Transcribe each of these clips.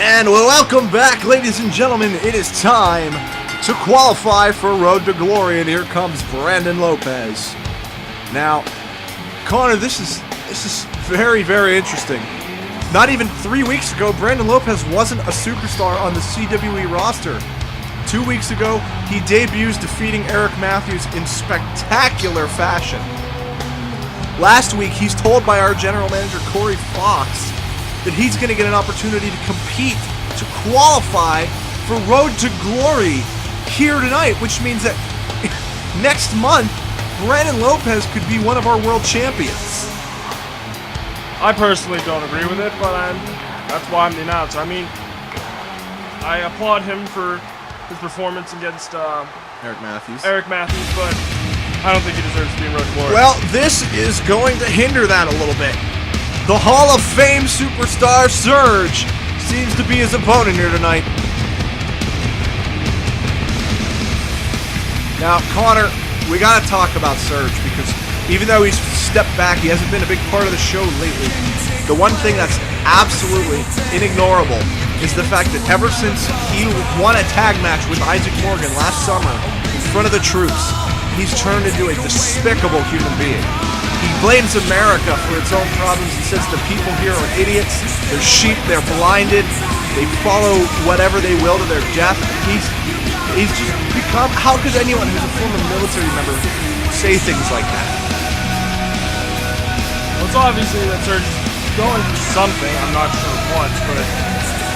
And welcome back, ladies and gentlemen. It is time to qualify for Road to Glory, and here comes Brandon Lopez. Now, Connor, this is very, very interesting. Not even 3 weeks ago, Brandon Lopez wasn't a superstar on the CWE roster. 2 weeks ago, he debuts defeating Eric Matthews in spectacular fashion. Last week, he's told by our general manager, Corey Fox, that he's going to get an opportunity to compete, to qualify for Road to Glory here tonight, which means that next month, Brandon Lopez could be one of our world champions. I personally don't agree with it, but that's why I'm the announcer. I mean, I applaud him for his performance against Eric Matthews, but I don't think he deserves to be in Road to Glory. Well, this is going to hinder that a little bit. The Hall of Fame superstar Surge seems to be his opponent here tonight. Now, Connor, we got to talk about Surge because even though he's stepped back, he hasn't been a big part of the show lately. The one thing that's absolutely inignorable is the fact that ever since he won a tag match with Isaac Morgan last summer in front of the troops, he's turned into a despicable human being. He blames America for its own problems and says the people here are idiots, they're sheep, they're blinded, they follow whatever they will to their death. He's just become, how could anyone who's a former military member say things like that? Well, it's obviously that Surge is going through something, I'm not sure what, but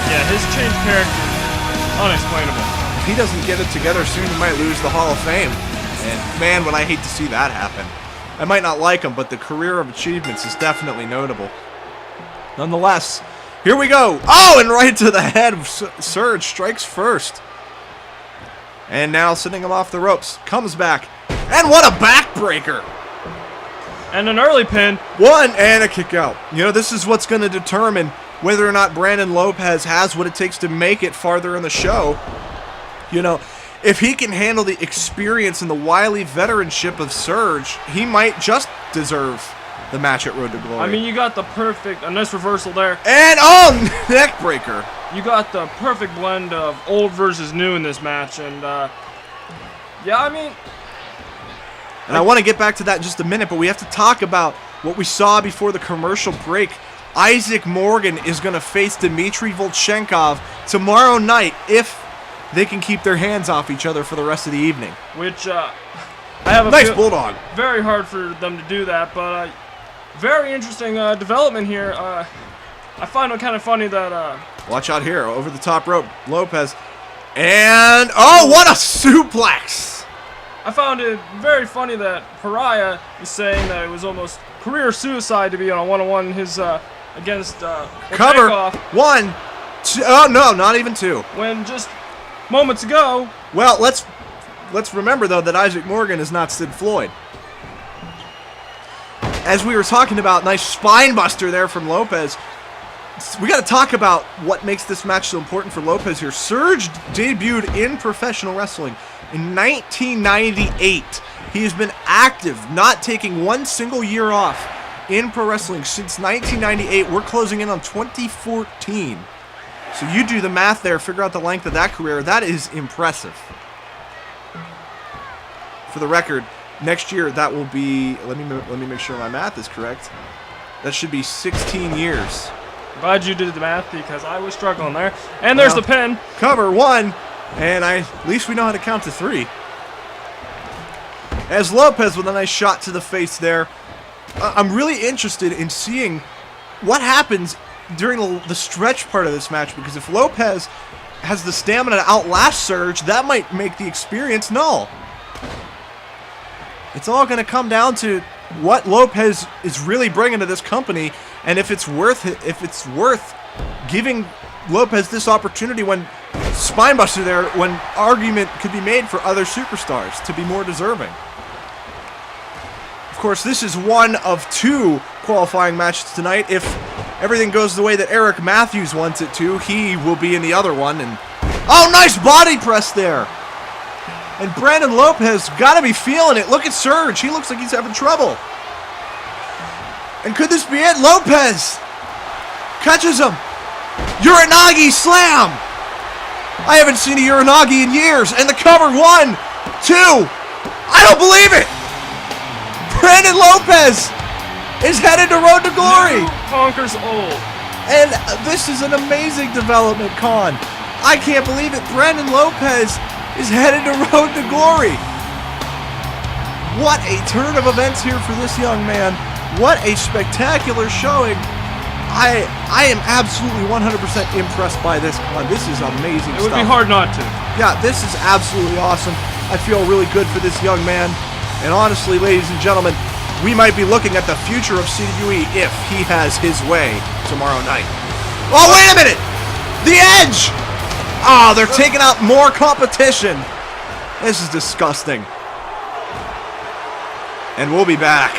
yeah, his changed character is unexplainable. If he doesn't get it together soon, he might lose the Hall of Fame. And man, would I hate to see that happen. I might not like him, but the career of achievements is definitely notable. Nonetheless, here we go. Oh, and right to the head of Surge, strikes first. And now sending him off the ropes, comes back. And what a backbreaker. And an early pin. One, and a kick out. You know, this is what's going to determine whether or not Brandon Lopez has what it takes to make it farther in the show. You know, if he can handle the experience and the wily veteranship of Surge, he might just deserve the match at Road to Glory. I mean, you got the perfect, a nice reversal there. And oh, neck breaker. You got the perfect blend of old versus new in this match, and yeah, I mean. And I want to get back to that in just a minute, but we have to talk about what we saw before the commercial break. Isaac Morgan is going to face Dmitry Volchenkov tomorrow night if they can keep their hands off each other for the rest of the evening. Which, I have a nice bulldog. Very hard for them to do that, but very interesting development here. I find it kind of funny that... Watch out here, over the top rope, Lopez. And, oh, what a suplex! I found it very funny that Pariah is saying that it was almost career suicide to be on a one-on-one against Cover, Volchenkov. 1, 2, oh no, not even 2. When just moments ago... Well, let's remember, though, that Isaac Morgan is not Sid Floyd. As we were talking about, nice spine buster there from Lopez. We got to talk about what makes this match so important for Lopez here. Surge debuted in professional wrestling in 1998. He has been active, not taking one single year off in pro wrestling since 1998. We're closing in on 2014. So you do the math there, figure out the length of that career. That is impressive. For the record, next year that will be, let me make sure my math is correct. That should be 16 years. Glad you did the math because I was struggling there. And there's the pin. Cover 1, and at least we know how to count to 3. As Lopez with a nice shot to the face there. I'm really interested in seeing what happens during the stretch part of this match, because if Lopez has the stamina to outlast Surge, that might make the experience null. It's all going to come down to what Lopez is really bringing to this company, and if it's worth giving Lopez this opportunity when Spinebuster there, when argument could be made for other superstars to be more deserving. Of course, this is one of 2 qualifying matches tonight. If everything goes the way that Eric Matthews wants it to, he will be in the other one. And oh, nice body press there. And Brandon Lopez got to be feeling it. Look at Surge. He looks like he's having trouble. And could this be it? Lopez catches him. Uranagi slam! I haven't seen a Uranagi in years, and the cover, 1, 2. I don't believe it! Brandon Lopez is headed to Road to Glory! New conquers old. And this is an amazing development, Con. I can't believe it. Brandon Lopez is headed to Road to Glory. What a turn of events here for this young man. What a spectacular showing. I am absolutely 100% impressed by this, Con. This is amazing It would stuff. be hard not to. Yeah, this is absolutely awesome. I feel really good for this young man. And honestly, ladies and gentlemen, we might be looking at the future of CWE if he has his way tomorrow night. Oh, wait a minute! The Edge! Oh, they're taking out more competition. This is disgusting. And we'll be back.